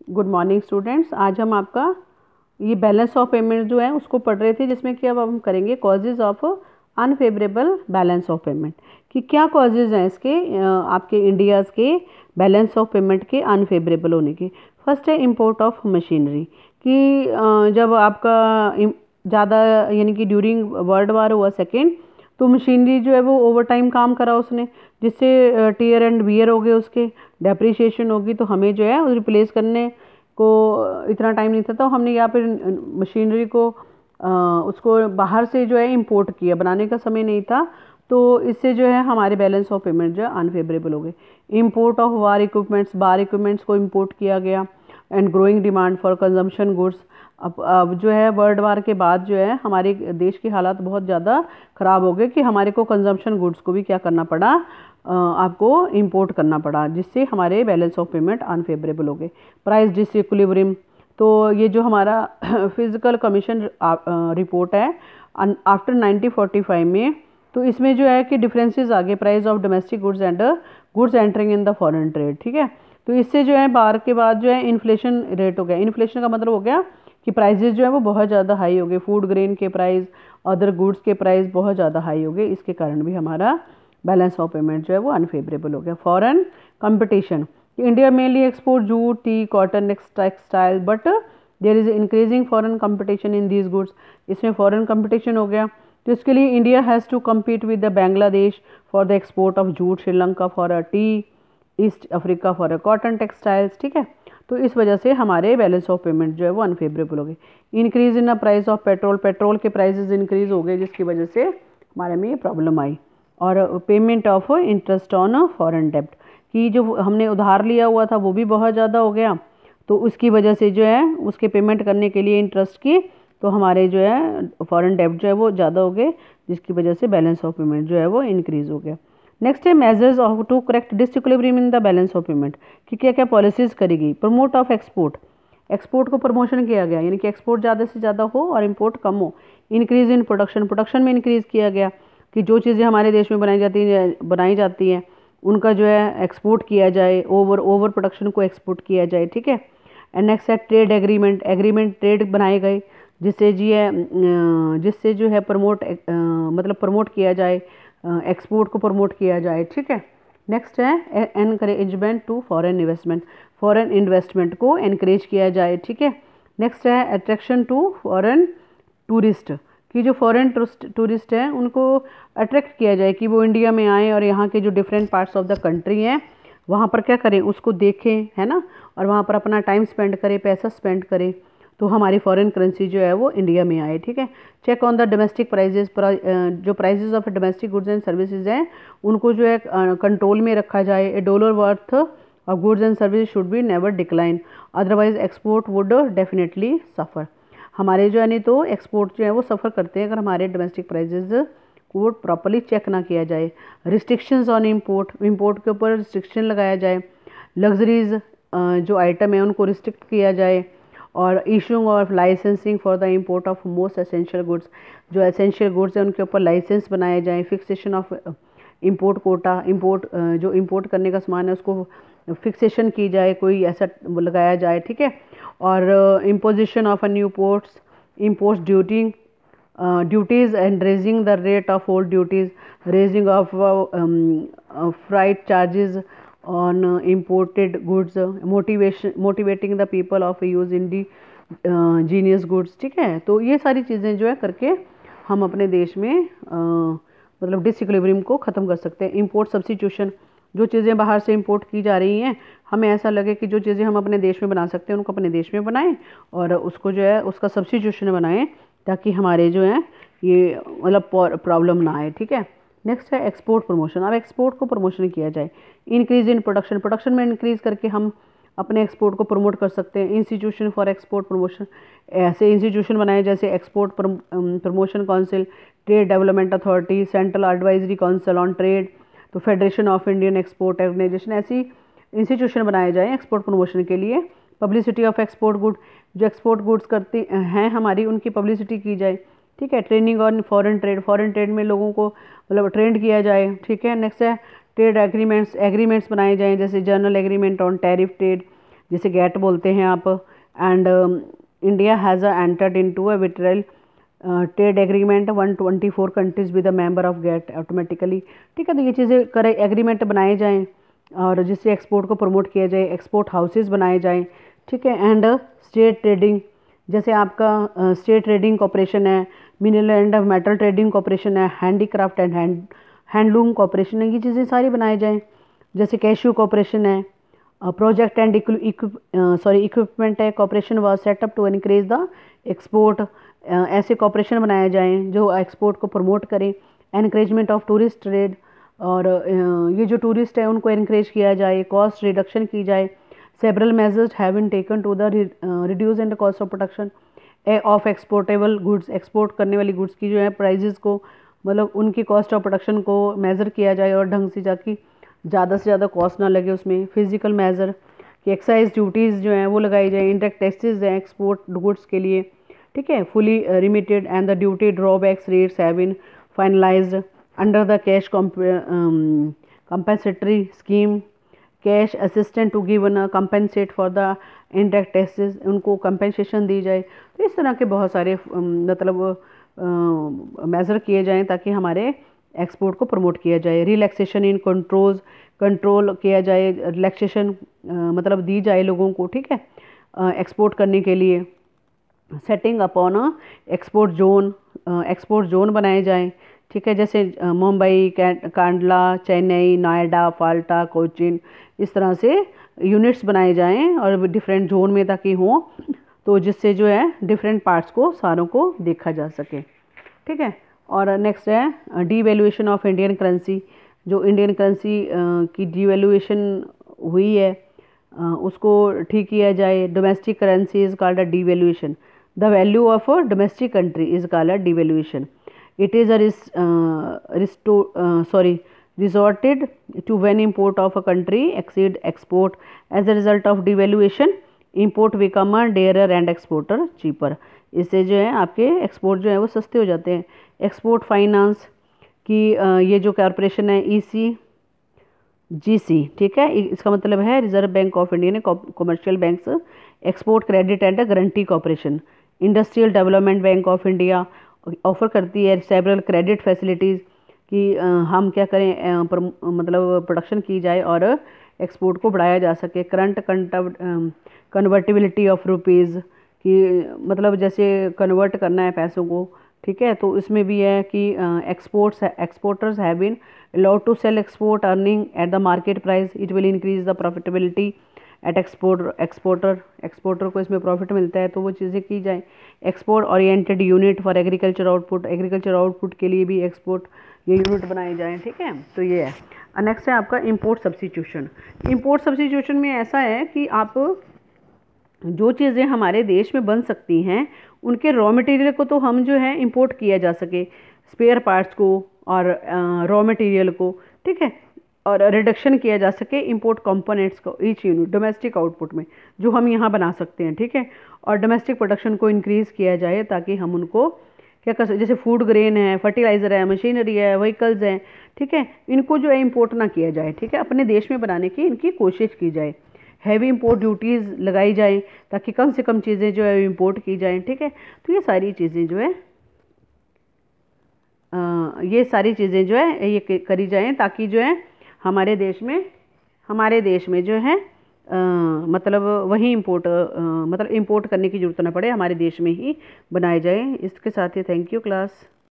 Good morning students. आज हम आपका ये बैलेंस ऑफ पेमेंट जो है उसको पढ़ रहे थे, जिसमें कि अब हम करेंगे causes of unfavourable balance of payment कि क्या कॉजेज़ हैं इसके आपके इंडियाज़ के बैलेंस ऑफ पेमेंट के अनफेवरेबल होने के। फर्स्ट है इम्पोर्ट ऑफ मशीनरी कि जब आपका ज़्यादा यानी कि ड्यूरिंग वर्ल्ड वार हुआ सेकेंड, तो मशीनरी जो है वो ओवर टाइम काम करा उसने, जिससे टीयर एंड वियर हो गए, उसके डेप्रिसिएशन होगी। तो हमें जो है रिप्लेस करने को इतना टाइम नहीं था, तो हमने यहाँ पे मशीनरी को उसको बाहर से जो है इंपोर्ट किया, बनाने का समय नहीं था। तो इससे जो है हमारे बैलेंस ऑफ पेमेंट जो है अनफेवरेबल हो गए। इंपोर्ट ऑफ बार इक्विपमेंट्स को इंपोर्ट किया गया and growing demand for consumption goods. अब जो है वर्ल्ड वार के बाद जो है हमारे देश की हालात बहुत ज़्यादा ख़राब हो गए कि हमारे को कंजम्पशन गुड्स को भी क्या करना पड़ा, आपको इंपोर्ट करना पड़ा, जिससे हमारे बैलेंस ऑफ पेमेंट अनफेवरेबल हो गए। प्राइस डिसइक्विलिब्रियम, तो ये जो हमारा फिजिकल कमीशन रिपोर्ट है आफ्टर 1945 में, तो इसमें जो है कि डिफरेंसेस आ गए price of domestic goods and goods entering in the foreign trade. ठीक है, तो इससे जो है बार के बाद जो है इन्फ्लेशन रेट हो गया। इन्फ्लेशन का मतलब हो गया कि प्राइजेस जो है वो बहुत ज़्यादा हाई हो गए, फूड ग्रेन के प्राइस, अदर गुड्स के प्राइस बहुत ज़्यादा हाई हो गए। इसके कारण भी हमारा बैलेंस ऑफ पेमेंट जो है वो अनफेवरेबल हो गया। Foreign competition, India mainly export jute, tea, cotton, textile, but there is increasing foreign competition in these goods. इसमें फॉरेन कंपटीशन हो गया, तो इसके लिए India has to compete with the Bangladesh for the export of jute, Sri Lanka for a tea, East Africa for a cotton textiles. ठीक है, तो इस वजह से हमारे बैलेंस ऑफ पेमेंट जो है वो अनफेवरेबल हो गए। Increase in the price of petrol, petrol के प्राइसेस इंक्रीज हो गए, जिसकी वजह से हमारे में ये प्रॉब्लम आई। और payment of interest on foreign डेब्ट, कि जो हमने उधार लिया हुआ था वो भी बहुत ज़्यादा हो गया, तो उसकी वजह से जो है उसके पेमेंट करने के लिए इंटरेस्ट की, तो हमारे जो है फॉरेन डेब्ट जो है वो ज़्यादा हो गए, जिसकी वजह से बैलेंस ऑफ पेमेंट जो है वो इंक्रीज़ हो गया। नेक्स्ट है measures of to correct disequilibrium in the balance of payment, कि क्या क्या पॉलिसीज़ करेगी। प्रमोट ऑफ एक्सपोर्ट, एक्सपोर्ट को प्रमोशन किया गया, यानी कि एक्सपोर्ट ज़्यादा से ज़्यादा हो और इंपोर्ट कम हो। इंक्रीज़ इन प्रोडक्शन, प्रोडक्शन में इंक्रीज़ किया गया कि जो चीज़ें हमारे देश में बनाई जाती हैं उनका जो है एक्सपोर्ट किया जाए, ओवर प्रोडक्शन को एक्सपोर्ट किया जाए। ठीक है, एंड नेक्स्ट है ट्रेड एग्रीमेंट ट्रेड बनाए गए, जिससे जिससे जो है प्रमोट किया जाए, एक्सपोर्ट को प्रमोट किया जाए। ठीक है, नेक्स्ट है एनकरेजमेंट टू फॉरेन इन्वेस्टमेंट को एनकरेज किया जाए। ठीक है, नेक्स्ट है अट्रैक्शन टू फॉरेन टूरिस्ट, कि जो फॉरेन टूरिस्ट हैं उनको अट्रैक्ट किया जाए कि वो इंडिया में आएँ और यहाँ के जो different parts of the country हैं वहाँ पर क्या करें, उसको देखें, है ना, और वहाँ पर अपना टाइम स्पेंड करें, पैसा स्पेंड करें, तो हमारी फॉरेन करेंसी जो है वो इंडिया में आए। ठीक है, check on the domestic prices, जो prices of domestic goods and services हैं उनको जो है कंट्रोल में रखा जाए। A dollar worth of goods and service should be never decline, otherwise export would definitely suffer. हमारे जो है नहीं तो एक्सपोर्ट जो है वो सफ़र करते हैं अगर हमारे डोमेस्टिक प्राइजेस को प्रॉपर्ली चेक ना किया जाए। रिस्ट्रिक्शंस ऑन इंपोर्ट के ऊपर रिस्ट्रिक्शन लगाया जाए। लग्जरीज जो आइटम है उनको रिस्ट्रिक्ट किया जाए। और issuing of licensing for the import of most essential goods, जो एसेंशियल गुड्स हैं उनके ऊपर लाइसेंस बनाए जाएँ। फिक्सेशन ऑफ इंपोर्ट कोटा, जो इंपोर्ट करने का सामान है उसको फिक्सेशन की जाए, कोई ऐसा लगाया जाए। ठीक है, और imposition of new impost duties and raising the rate of old duties, raising of freight charges on imported goods, motivating the people of use indigenous goods. ठीक है, तो ये सारी चीज़ें जो है करके हम अपने देश में मतलब डिसइक्विलिब्रियम को ख़त्म कर सकते हैं। इंपोर्ट सब्स्टिट्यूशन, जो चीज़ें बाहर से इंपोर्ट की जा रही हैं, हमें ऐसा लगे कि जो चीज़ें हम अपने देश में बना सकते हैं उनको अपने देश में बनाएं और उसको जो है उसका सब्स्टिट्यूशन बनाएं, ताकि हमारे जो है ये मतलब प्रॉब्लम ना आए। ठीक है, नेक्स्ट है एक्सपोर्ट प्रमोशन, अब एक्सपोर्ट को प्रमोशन किया जाए। इंक्रीज इन प्रोडक्शन में इंक्रीज़ करके हम अपने एक्सपोर्ट को प्रमोट कर सकते हैं। इंस्टीट्यूशन फॉर एक्सपोर्ट प्रमोशन, ऐसे इंस्टीट्यूशन बनाए जैसे export promotion council, trade development authority, central advisory council on trade, तो federation of Indian export organisation, ऐसी इंस्टीट्यूशन बनाए जाएँ एक्सपोर्ट प्रमोशन के लिए। पब्लिसिटी ऑफ एक्सपोर्ट गुड, जो एक्सपोर्ट गुड्स करती हैं हमारी उनकी पब्लिसिटी की जाए। ठीक है, ट्रेनिंग ऑन फॉरेन ट्रेड में लोगों को मतलब ट्रेंड किया जाए। ठीक है, नेक्स्ट है ट्रेड एग्रीमेंट्स बनाए जाएँ, जैसे general agreement on tariff trade, जिसे गेट बोलते हैं आप। And India has entered into a bilateral trade agreement 124 countries with a member of GATT automatically. ठीक है, तो ये चीज़ें करे एग्रीमेंट बनाए जाएँ और जिससे एक्सपोर्ट को प्रमोट किया जाए, एक्सपोर्ट हाउसेस बनाए जाएँ। ठीक है, एंड स्टेट ट्रेडिंग, जैसे आपका स्टेट ट्रेडिंग कॉपरेशन है, mineral and metal trading corporation है, हैंडीक्राफ्ट एंड हैंडलूम कॉपरेशन है, ये चीज़ें सारी बनाए जाएँ। जैसे कैशू कॉपरेशन है, प्रोजेक्ट एंड इक्विपमेंट है corporation was set up to increase the export. ऐसे कॉपरेशन बनाए जाएँ जो एक्सपोर्ट को प्रमोट करें। एनकरेजमेंट ऑफ टूरिस्ट ट्रेड, और ये जो टूरिस्ट है उनको इनक्रेज किया जाए, कॉस्ट रिडक्शन की जाए। Several measures have been taken to the reduce and cost of production of exportable goods. Export करने वाली गुड्स की जो है प्राइजेस को, मतलब उनकी कॉस्ट ऑफ प्रोडक्शन को मेज़र किया जाए और ढंग से, जाकि ज़्यादा से ज़्यादा कॉस्ट ना लगे उसमें। फिजिकल मेज़र कि एक्साइज ड्यूटीज़ जो हैं वो लगाई जाए, इंडायरेक्ट टैक्सेस हैं एक्सपोर्ट गुड्स के लिए। ठीक है, fully remitted and the duty drawbacks rates have been finalised under the cash compensatory scheme, cash assistant to given compensate for the indirect taxes, उनको कंपेंसेशन दी जाए। तो इस तरह के बहुत सारे मतलब मेज़र किए जाएं ताकि हमारे एक्सपोर्ट को प्रमोट किया जाए। रिलैक्सेशन इन कंट्रोल किया जाए, रिलैक्सेशन मतलब दी जाए लोगों को। ठीक है, एक्सपोर्ट करने के लिए। सेटिंग अपॉन एक्सपोर्ट जोन बनाए जाएं। ठीक है, जैसे मुंबई, कांडला, चेन्नई, नोएडा, फाल्टा, कोचीन, इस तरह से यूनिट्स बनाए जाएं और डिफरेंट जोन में ताकि हों, तो जिससे जो है डिफरेंट पार्ट्स को सारों को देखा जा सके। ठीक है, और नेक्स्ट है डीवैल्यूएशन ऑफ इंडियन करेंसी। जो इंडियन करेंसी की डीवैल्यूएशन हुई है उसको ठीक किया जाए। Domestic currency is called a devaluation. The value of a domestic country is called a devaluation. It is resorted to when import of a country exceed export. As a result of devaluation, import become a dearer and exporter cheaper. इससे जो है आपके export जो है वो सस्ते हो जाते हैं। एक्सपोर्ट फाइनेंस की ये जो कॉरपोरेशन है ECGC, ठीक है, इसका मतलब है रिजर्व बैंक ऑफ इंडिया ने commercial banks, export credit and guarantee corporation. Industrial development bank of India offer करती है सेवरल क्रेडिट फैसिलिटीज़ कि हम क्या करें मतलब प्रोडक्शन की जाए और एक्सपोर्ट को बढ़ाया जा सके। करंट कन्वर्टिबिलिटी ऑफ रुपीज़ कि मतलब जैसे कन्वर्ट करना है पैसों को। ठीक है, तो इसमें भी है कि exporters have been allowed to sell export earning at the market price. It will increase the profitability at exporter को इसमें प्रॉफिट मिलता है, तो वो चीज़ें की जाए। Export oriented unit for agriculture output, agriculture output के लिए भी एक्सपोर्ट ये यूनिट बनाए जाएँ। ठीक है, तो ये है। नेक्स्ट है आपका इंपोर्ट सब्स्टिट्यूशन। इंपोर्ट सब्स्टिट्यूशन में ऐसा है कि आप जो चीज़ें हमारे देश में बन सकती हैं उनके रॉ मटेरियल को तो हम जो है इंपोर्ट किया जा सके, स्पेयर पार्ट्स को और रॉ मटेरियल को। ठीक है, और रिडक्शन किया जा सके इंपोर्ट कंपोनेंट्स को ईच यूनिट डोमेस्टिक आउटपुट में जो हम यहाँ बना सकते हैं। ठीक है, और डोमेस्टिक प्रोडक्शन को इंक्रीज़ किया जाए ताकि हम उनको क्या कर सकते, जैसे फूड ग्रेन है, फर्टिलाइज़र है, मशीनरी है, व्हीकल्स हैं। ठीक है, इनको जो है इंपोर्ट ना किया जाए। ठीक है, अपने देश में बनाने की इनकी कोशिश की जाए। हैवी इंपोर्ट ड्यूटीज़ लगाई जाए ताकि कम से कम चीज़ें जो है इंपोर्ट की जाएँ। ठीक है, तो ये सारी चीज़ें जो है ये करी जाएँ ताकि जो है हमारे देश में जो है मतलब वही इंपोर्ट करने की ज़रूरत ना पड़े, हमारे देश में ही बनाए जाए। इसके साथ ही थैंक यू क्लास।